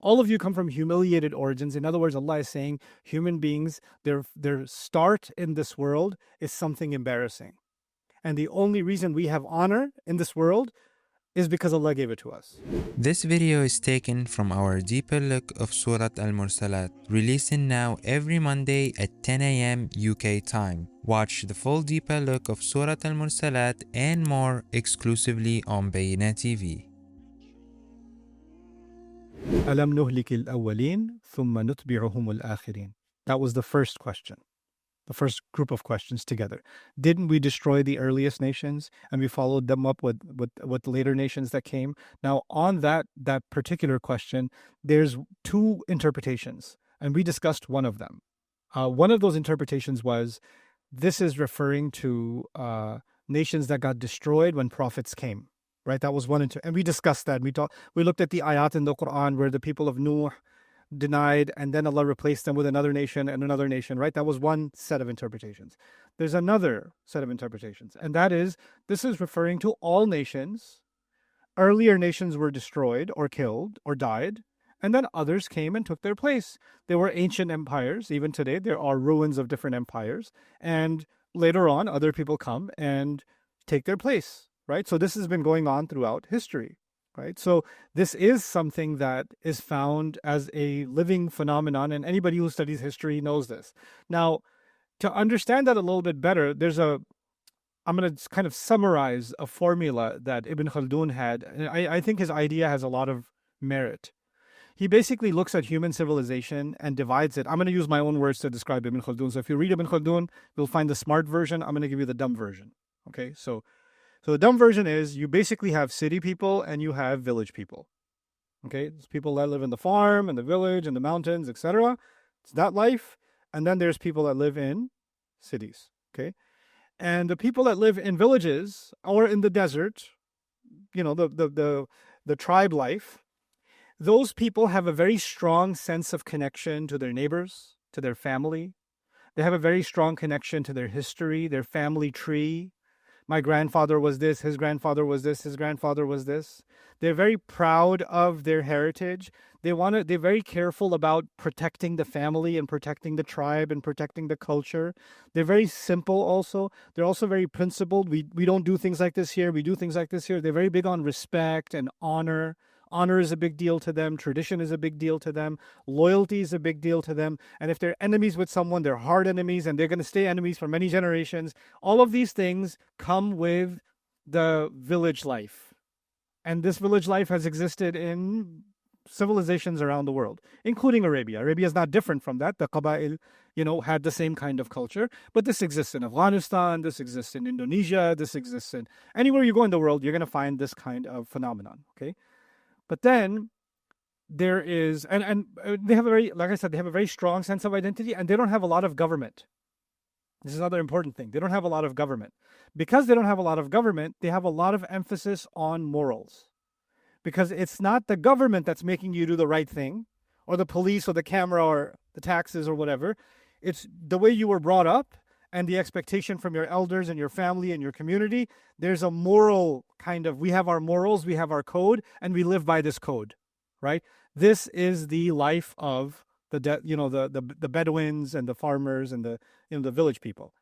All of you come from humiliated origins. In other words, Allah is saying human beings, their start in this world is something embarrassing. And the only reason we have honor in this world is because Allah gave it to us. This video is taken from our deeper look of Surah Al-Mursalat, releasing now every Monday at 10 a.m. UK time. Watch the full deeper look of Surah Al-Mursalat and more exclusively on Bayyinah TV. أَلَمْ نُهْلِكِ الْأَوَّلِينَ ثُمَّ نُتْبِعُهُمُ الْآخِرِينَ. That was the first question. The first group of questions together. Didn't we destroy the earliest nations and we followed them up with later nations that came? Now, on that particular question, there's two interpretations, and we discussed one of them. One of those interpretations was this is referring to nations that got destroyed when prophets came. Right? That was one, and we discussed that. We looked at the ayat in the Quran where the people of Nuh denied, and then Allah replaced them with another nation and another nation, right? That was one set of interpretations. There's another set of interpretations, and that is, this is referring to all nations. Earlier nations were destroyed or killed or died, and then others came and took their place. There were ancient empires. Even today, there are ruins of different empires, and later on, other people come and take their place, right? So this has been going on throughout history. Right? So this is something that is found as a living phenomenon, and anybody who studies history knows this. Now, to understand that a little bit better, I'm going to kind of summarize a formula that Ibn Khaldun had. And I think his idea has a lot of merit. He basically looks at human civilization and divides it. I'm going to use my own words to describe Ibn Khaldun. So if you read Ibn Khaldun, you'll find the smart version. I'm going to give you the dumb version. Okay, so the dumb version is you basically have city people and you have village people. Okay, it's people that live in the farm and the village and the mountains, etc. It's that life. And then there's people that live in cities. Okay, and the people that live in villages or in the desert, the tribe life, those people have a very strong sense of connection to their neighbors, to their family. They have a very strong connection to their history, their family tree. My grandfather was this, his grandfather was this, his grandfather was this. They're very proud of their heritage. They're very careful about protecting the family and protecting the tribe and protecting the culture. They're very simple also. They're also very principled. We don't do things like this here. We do things like this here. They're very big on respect and honor. Honor is a big deal to them. Tradition is a big deal to them. Loyalty is a big deal to them. And if they're enemies with someone, they're hard enemies, and they're going to stay enemies for many generations. All of these things come with the village life. And this village life has existed in civilizations around the world, including Arabia. Arabia is not different from that. The Qaba'il, had the same kind of culture. But this exists in Afghanistan. This exists in Indonesia. This exists in anywhere you go in the world, you're going to find this kind of phenomenon, okay? But then there is, and they have like I said, they have a very strong sense of identity, and they don't have a lot of government. This is another important thing. They don't have a lot of government. Because they don't have a lot of government, they have a lot of emphasis on morals. Because it's not the government that's making you do the right thing, or the police, or the camera, or the taxes, or whatever. It's the way you were brought up, and the expectation from your elders and your family and your community. There's a moral we have our morals, we have our code, and we live by this code, right? This is the life of the Bedouins and the farmers and the village people.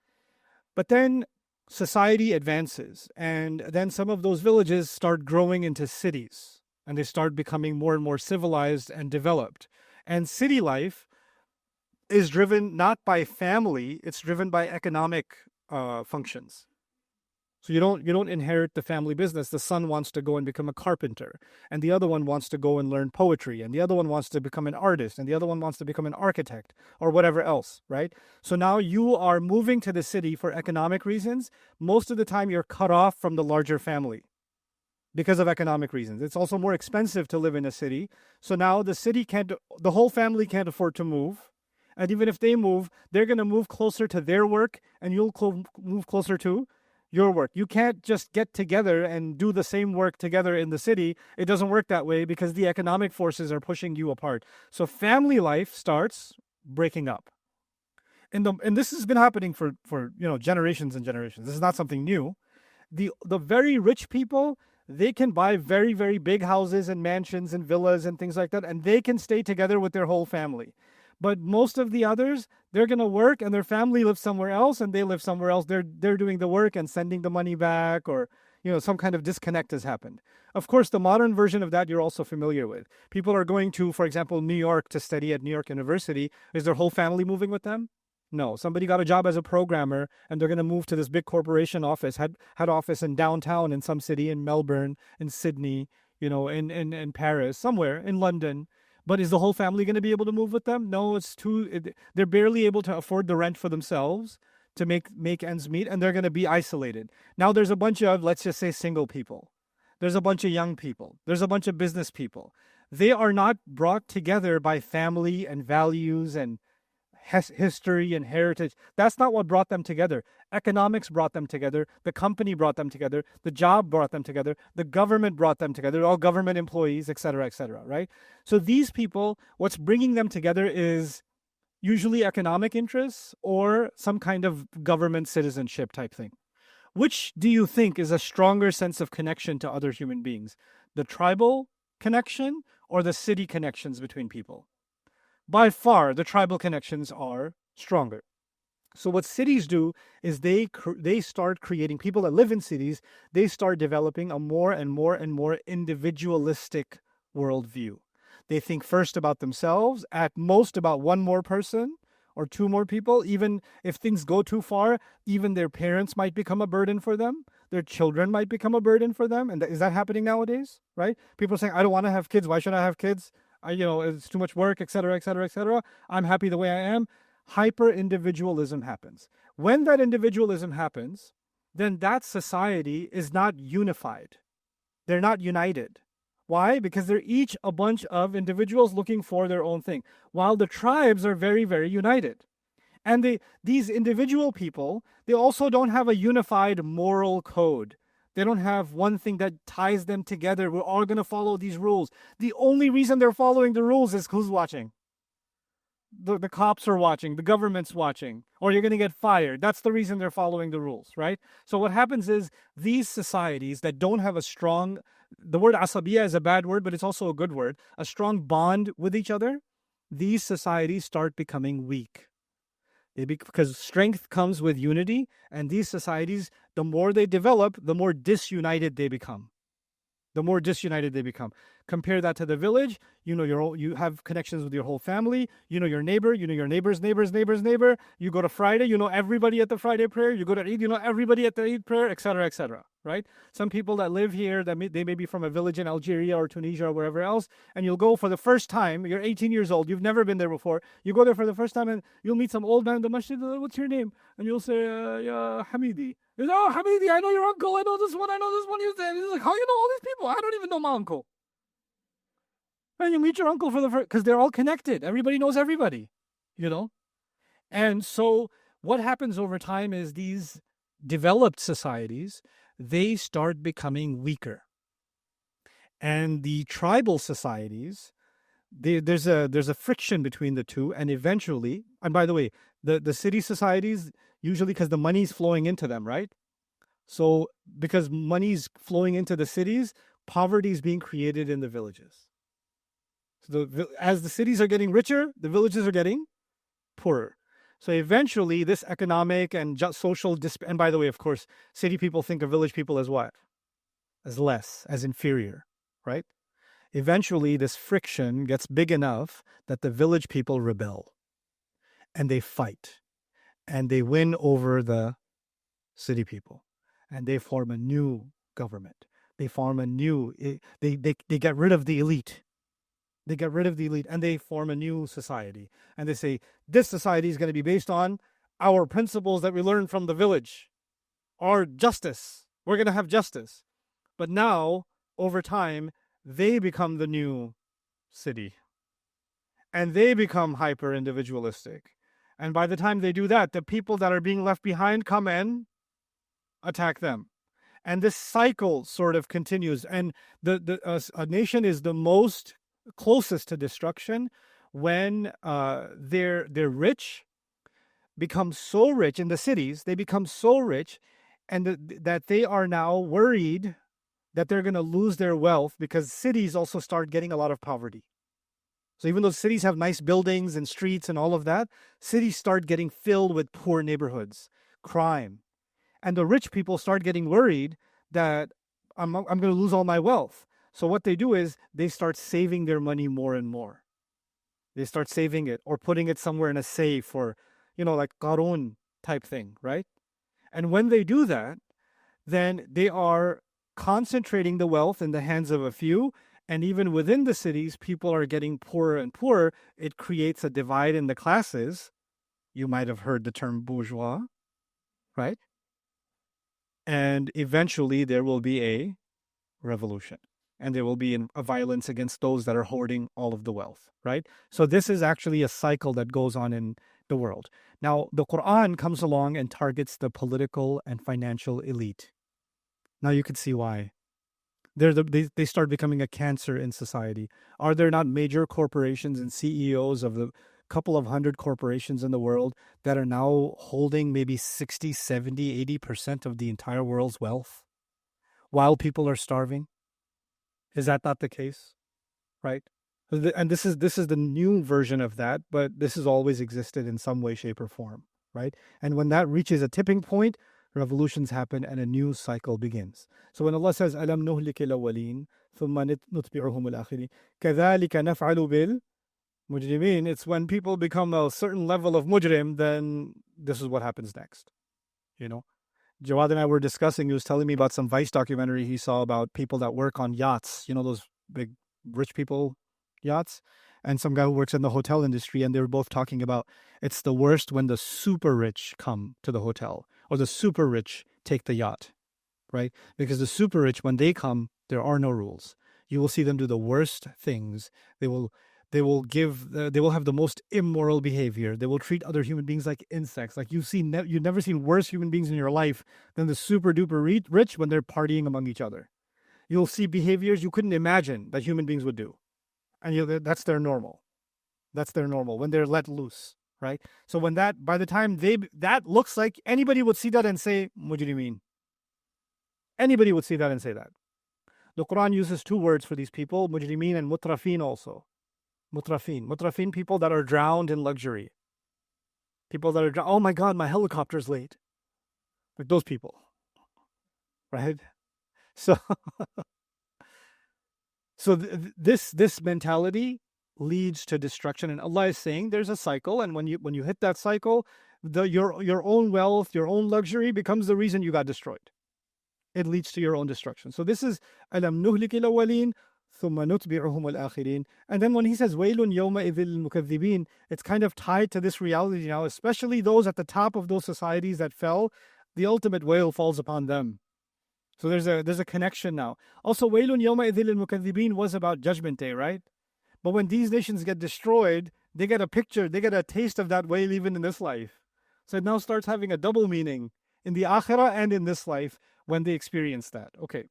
But then society advances, and then some of those villages start growing into cities, and they start becoming more and more civilized and developed. And city life is driven not by family, it's driven by economic functions. So you don't inherit the family business. The son wants to go and become a carpenter, and the other one wants to go and learn poetry, and the other one wants to become an artist, and the other one wants to become an architect, or whatever else, right? So now you are moving to the city for economic reasons. Most of the time you're cut off from the larger family because of economic reasons. It's also more expensive to live in a city. So now the whole family can't afford to move. And even if they move, they're going to move closer to their work, and you'll move closer to your work. You can't just get together and do the same work together in the city. It doesn't work that way because the economic forces are pushing you apart. So family life starts breaking up. And this has been happening for generations and generations. This is not something new. The very rich people, they can buy very, very big houses and mansions and villas and things like that, and they can stay together with their whole family. But most of the others, they're going to work and their family lives somewhere else and they live somewhere else. They're doing the work and sending the money back, or some kind of disconnect has happened. Of course, the modern version of that you're also familiar with. People are going to, for example, New York to study at New York University. Is their whole family moving with them? No, somebody got a job as a programmer and they're going to move to this big corporation office, head office in downtown in some city, in Melbourne, in Sydney, in Paris, somewhere in London. But is the whole family going to be able to move with them? No, they're barely able to afford the rent for themselves to make ends meet, and they're going to be isolated. Now there's a bunch of, let's just say, single people. There's a bunch of young people. There's a bunch of business people. They are not brought together by family and values and history and heritage. That's not what brought them together. Economics brought them together. The company brought them together. The job brought them together. The government brought them together. All government employees, etc., right? So these people, what's bringing them together is usually economic interests or some kind of government citizenship type thing. Which do you think is a stronger sense of connection to other human beings? The tribal connection or the city connections between people? By far, the tribal connections are stronger. So what cities do is they start creating, people that live in cities, they start developing a more and more and more individualistic worldview. They think first about themselves, at most about one more person or two more people. Even if things go too far, even their parents might become a burden for them. Their children might become a burden for them. And is that happening nowadays, right? People are saying, I don't want to have kids. Why should I have kids? It's too much work, etc., etc., etc. I'm happy the way I am. Hyper-individualism happens. When that individualism happens, then that society is not unified. They're not united. Why? Because they're each a bunch of individuals looking for their own thing, while the tribes are very, very united. And these individual people, they also don't have a unified moral code. They don't have one thing that ties them together. We're all going to follow these rules. The only reason they're following the rules is who's watching. The cops are watching, the government's watching, or you're going to get fired. That's the reason they're following the rules, right? So what happens is these societies that don't have a strong, the word asabiya is a bad word, but it's also a good word, a strong bond with each other, these societies start becoming weak. Because strength comes with unity, and these societies, the more they develop, the more disunited they become. Compare that to the village. You have connections with your whole family. Your neighbor. Your neighbor's neighbor. You go to Friday. Everybody at the Friday prayer. You go to Eid. Everybody at the Eid prayer, etc., etc. Right? Some people that live here, they may be from a village in Algeria or Tunisia or wherever else, and you'll go for the first time. You're 18 years old. You've never been there before. You go there for the first time, and you'll meet some old man in the masjid. What's your name? And you'll say, yeah, Hamidi. He's, oh, Hamidi, I know your uncle. I know this one. He's like, how you know all these people? I don't even know my uncle. And you meet your uncle for the first, because they're all connected. Everybody knows everybody, And so what happens over time is these developed societies, they start becoming weaker. And the tribal societies, there's a friction between the two, and eventually, and by the way, the city societies, usually because the money's flowing into them, right? So because money's flowing into the cities, poverty is being created in the villages. So as the cities are getting richer, the villages are getting poorer. So eventually this economic and social and by the way, of course, city people think of village people as what? As less, as inferior, right? Eventually this friction gets big enough that the village people rebel and they fight and they win over the city people and they form a new government. They form a new, they get rid of the elite. They get rid of the elite and they form a new society. And they say, this society is going to be based on our principles that we learned from the village. Our justice. We're going to have justice. But now, over time, they become the new city. And they become hyper-individualistic. And by the time they do that, the people that are being left behind come and attack them. And this cycle sort of continues. And a nation is the most closest to destruction when they're rich, become so rich in the cities, they become so rich and that they are now worried that they're going to lose their wealth because cities also start getting a lot of poverty. So even though cities have nice buildings and streets and all of that, cities start getting filled with poor neighborhoods, crime. And the rich people start getting worried that I'm going to lose all my wealth. So what they do is they start saving their money more and more. They start saving it or putting it somewhere in a safe or, like Qarun type thing, right? And when they do that, then they are concentrating the wealth in the hands of a few. And even within the cities, people are getting poorer and poorer. It creates a divide in the classes. You might have heard the term bourgeois, right? And eventually there will be a revolution. And there will be a violence against those that are hoarding all of the wealth, right? So this is actually a cycle that goes on in the world. Now, the Quran comes along and targets the political and financial elite. Now you can see why. They start becoming a cancer in society. Are there not major corporations and CEOs of the couple of hundred corporations in the world that are now holding maybe 60, 70, 80% of the entire world's wealth while people are starving? Is that not the case? Right? And this is the new version of that, but this has always existed in some way, shape, or form, right? And when that reaches a tipping point, revolutions happen and a new cycle begins. So when Allah says, "Alam nuhlik al-awwalin, thumma nutbi'uhum al-akhirin, kadhalika naf'alu bil mujrimin," it's when people become a certain level of mujrim, then this is what happens next. Jawad and I were discussing, he was telling me about some Vice documentary he saw about people that work on yachts, those big rich people yachts, and some guy who works in the hotel industry, and they were both talking about it's the worst when the super rich come to the hotel or the super rich take the yacht, right? Because the super rich, when they come, there are no rules. You will see them do the worst things. They will have the most immoral behavior. They will treat other human beings like insects. Like you've never seen worse human beings in your life than the super duper rich when they're partying among each other. You'll see behaviors you couldn't imagine that human beings would do. And that's their normal. That's their normal when they're let loose, right? So when by the time that looks like anybody would see that and say, what do you mean? Anybody would see that and say that. The Quran uses two words for these people, mujrimeen and mutrafin also. Mutrafin, people that are drowned in luxury. People that are drowned, oh my God, my helicopter's late. Like those people, right? So this mentality leads to destruction, and Allah is saying there's a cycle, and when you hit that cycle, your own wealth, your own luxury becomes the reason you got destroyed. It leads to your own destruction. So this is alam nuhlikil awwalin thumma nutbi'uhum al-akhirin. And then when he says waylun yawma idhil mukaththibin, it's kind of tied to this reality now, especially those at the top of those societies that fell. The ultimate wail falls upon them. So there's a connection now. Also, waylun yawma idhil mukaththibin was about Judgment Day, right? But when these nations get destroyed, they get a taste of that wail even in this life. So it now starts having a double meaning in the akhirah and in this life when they experience that. Okay.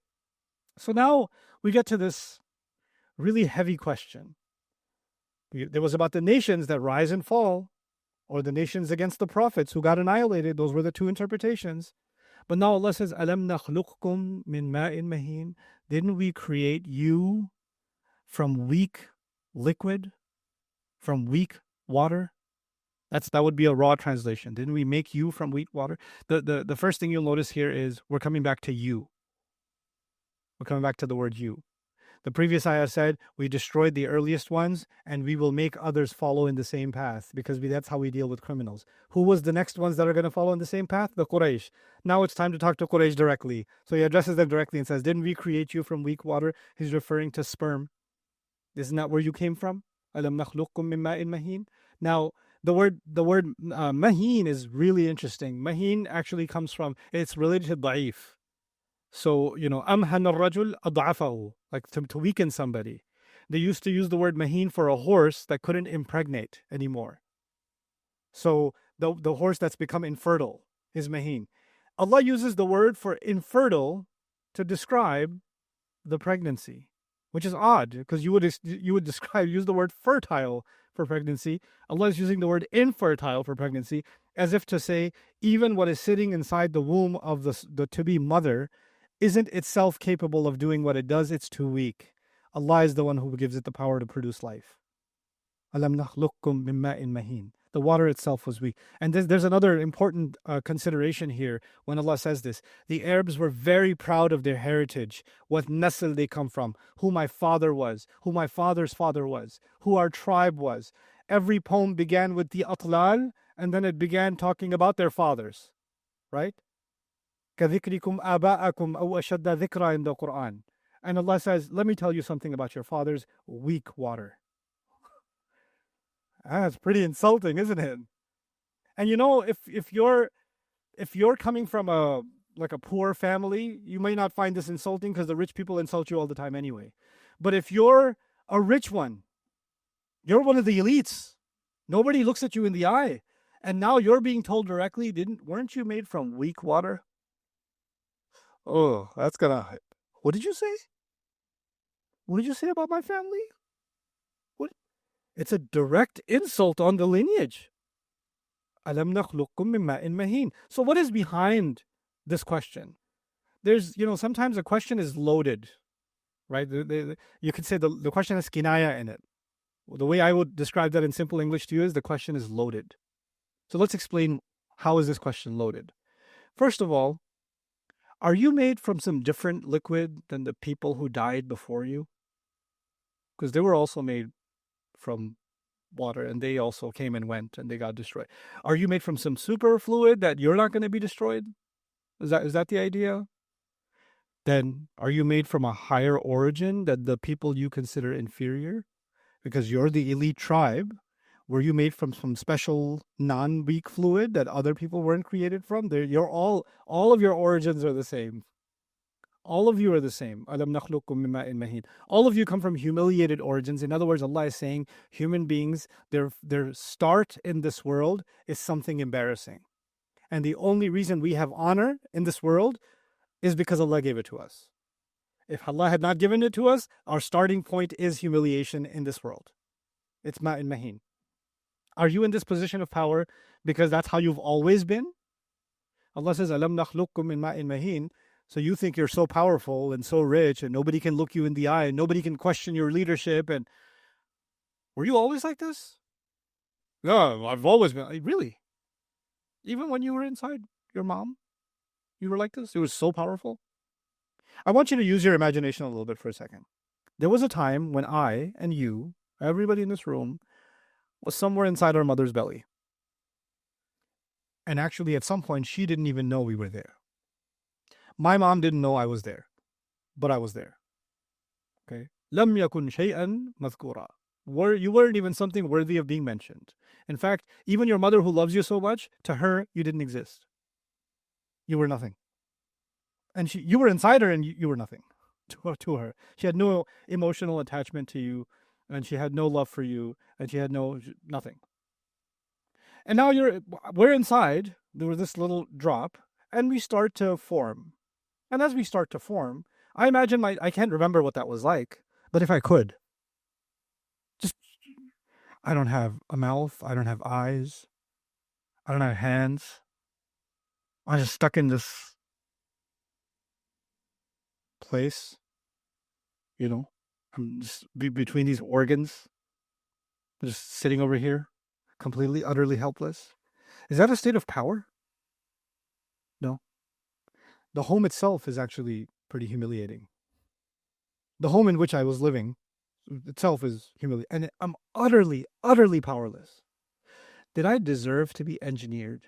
So now we get to this really heavy question. There was about the nations that rise and fall, or the nations against the prophets who got annihilated. Those were the two interpretations. But now Allah says, Alam nakhluqkum min ma'in mahin. Didn't we create you from weak liquid, from weak water? That would be a raw translation. Didn't we make you from weak water? The first thing you'll notice here is we're coming back to you. We're coming back to the word you. The previous ayah said, we destroyed the earliest ones and we will make others follow in the same path, because that's how we deal with criminals. Who was the next ones that are going to follow in the same path? The Quraysh. Now it's time to talk to Quraysh directly. So he addresses them directly and says, didn't we create you from weak water? He's referring to sperm. Isn't that where you came from? Alam nakhluqkum min ma'in mahin. Now, the word mahin is really interesting. Mahin actually comes from, it's related to da'if. So, amhan al-rajul ad'afahu, like to weaken somebody. They used to use the word mahin for a horse that couldn't impregnate anymore. So the horse that's become infertile is mahin. Allah uses the word for infertile to describe the pregnancy, which is odd, because you would use the word fertile for pregnancy. Allah is using the word infertile for pregnancy, as if to say even what is sitting inside the womb of the to-be mother isn't itself capable of doing what it does. It's too weak. Allah is the one who gives it the power to produce life. Alam nakhluqkum min ma'in mahin. The water itself was weak. And there's another important consideration here when Allah says this. The Arabs were very proud of their heritage, what nasl they come from, who my father was, who my father's father was, who our tribe was. Every poem began with the atlal, and then it began talking about their fathers, right? كَذِكْرِكُمْ آبَاءَكُمْ أَوْ أَشَدَّ ذِكْرًا in the Quran. And Allah says, let me tell you something about your fathers, weak water. That's pretty insulting, isn't it? And you know, if you're coming from a poor family, you may not find this insulting because the rich people insult you all the time anyway. But if you're a rich one, you're one of the elites. Nobody looks at you in the eye. And now you're being told directly, weren't you made from weak water? Oh, that's gonna. What did you say? What did you say about my family? What? It's a direct insult on the lineage. Alam nakhluqkum min ma'in mahin. So what is behind this question? There's, sometimes a question is loaded, right? You could say the question has kinaya in it. The way I would describe that in simple English to you is the question is loaded. So let's explain how is this question loaded. First of all, are you made from some different liquid than the people who died before you? Because they were also made from water and they also came and went and they got destroyed. Are you made from some super fluid that you're not going to be destroyed? Is that the idea? Then are you made from a higher origin than the people you consider inferior? Because you're the elite tribe. Were you made from some special non-weak fluid that other people weren't created from? You're all of your origins are the same. All of you are the same. Alam nakhluqkum min ma'in mahin. All of you come from humiliated origins. In other words, Allah is saying human beings, their start in this world is something embarrassing. And the only reason we have honor in this world is because Allah gave it to us. If Allah had not given it to us, our starting point is humiliation in this world. It's ma'in mahin. Are you in this position of power because that's how you've always been? Allah says, Alam nakhluqkum min ma'in mahin. So you think you're so powerful and so rich and nobody can look you in the eye and nobody can question your leadership. And were you always like this? No, I've always been. Really? Even when you were inside your mom, you were like this? It was so powerful? I want you to use your imagination a little bit for a second. There was a time when I and you, everybody in this room, was somewhere inside our mother's belly. And actually, at some point, she didn't even know we were there. My mom didn't know I was there, but I was there. Okay? Lam yakun shay'an madhkura. You weren't even something worthy of being mentioned. In fact, even your mother who loves you so much, to her, you didn't exist. You were nothing. And you were inside her and you were nothing to her. She had no emotional attachment to you, and she had no love for you, and she had nothing. And now we're inside, there was this little drop, and we start to form. And as we start to form, I imagine I can't remember what that was like, but if I could, I don't have a mouth, I don't have eyes, I don't have hands. I'm just stuck in this place, I'm just between these organs, I'm just sitting over here, completely, utterly helpless. Is that a state of power? No. The home itself is actually pretty humiliating. The home in which I was living itself is humiliating, and I'm utterly, utterly powerless. Did I deserve to be engineered?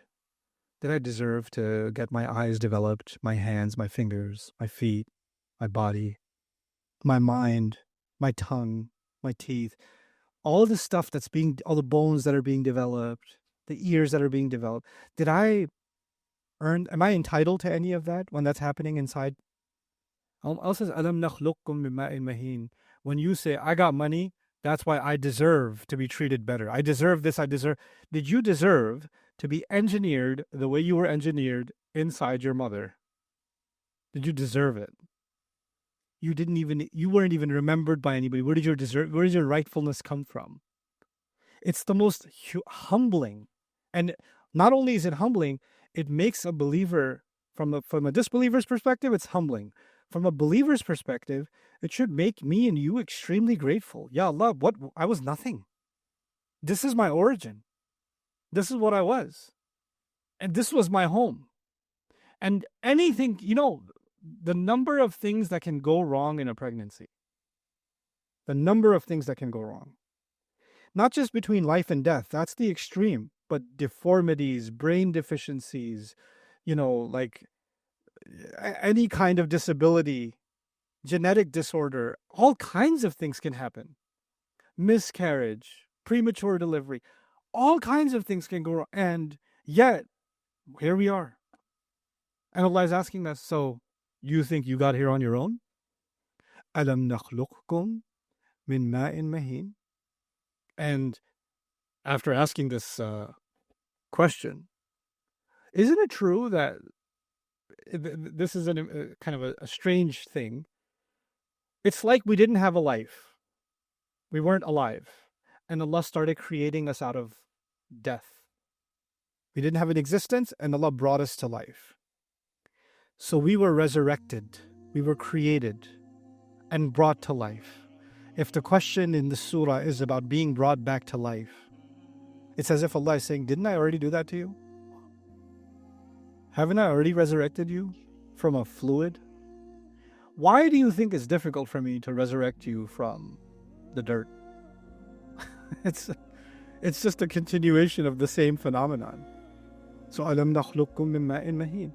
Did I deserve to get my eyes developed, my hands, my fingers, my feet, my body, my mind, my tongue, my teeth, all of the stuff all the bones that are being developed, the ears that are being developed? Am I entitled to any of that when that's happening inside? Allah says, Alam nakhluqkum min ma'in mahin. When you say, I got money, that's why I deserve to be treated better. I deserve this, Did you deserve to be engineered the way you were engineered inside your mother? Did you deserve it? You weren't even remembered by anybody. Where did your rightfulness come from? It's the most humbling. And not only is it humbling, it makes a believer From a disbeliever's perspective, it's humbling. From a believer's perspective, it should make me and you extremely grateful. Ya Allah, I was nothing. This is my origin. This is what I was. And this was my home. And anything, the number of things that can go wrong in a pregnancy. The number of things that can go wrong. Not just between life and death, that's the extreme, but deformities, brain deficiencies, like any kind of disability, genetic disorder, all kinds of things can happen. Miscarriage, premature delivery, all kinds of things can go wrong. And yet, here we are. And Allah is asking us, so you think you got here on your own? Alam nakhluqkum min ma'in mahin. And after asking this question, isn't it true that this is kind of a strange thing? It's like we didn't have a life. We weren't alive. And Allah started creating us out of death. We didn't have an existence, and Allah brought us to life. So we were resurrected. We were created and brought to life. If the question in the surah is about being brought back to life, it's as if Allah is saying, didn't I already do that to you? Haven't I already resurrected you from a fluid? Why do you think it's difficult for me to resurrect you from the dirt? It's just a continuation of the same phenomenon. So, alam nakhluqkum min ma'in mahin.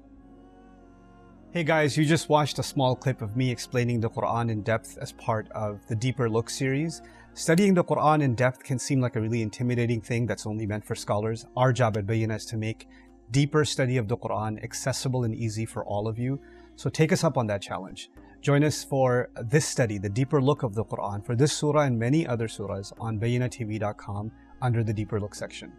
Hey guys, you just watched a small clip of me explaining the Quran in depth as part of the Deeper Look series. Studying the Quran in depth can seem like a really intimidating thing that's only meant for scholars. Our job at Bayyinah is to make deeper study of the Quran accessible and easy for all of you. So take us up on that challenge. Join us for this study, the Deeper Look of the Quran, for this surah and many other surahs on BayyinahTV.com under the Deeper Look section.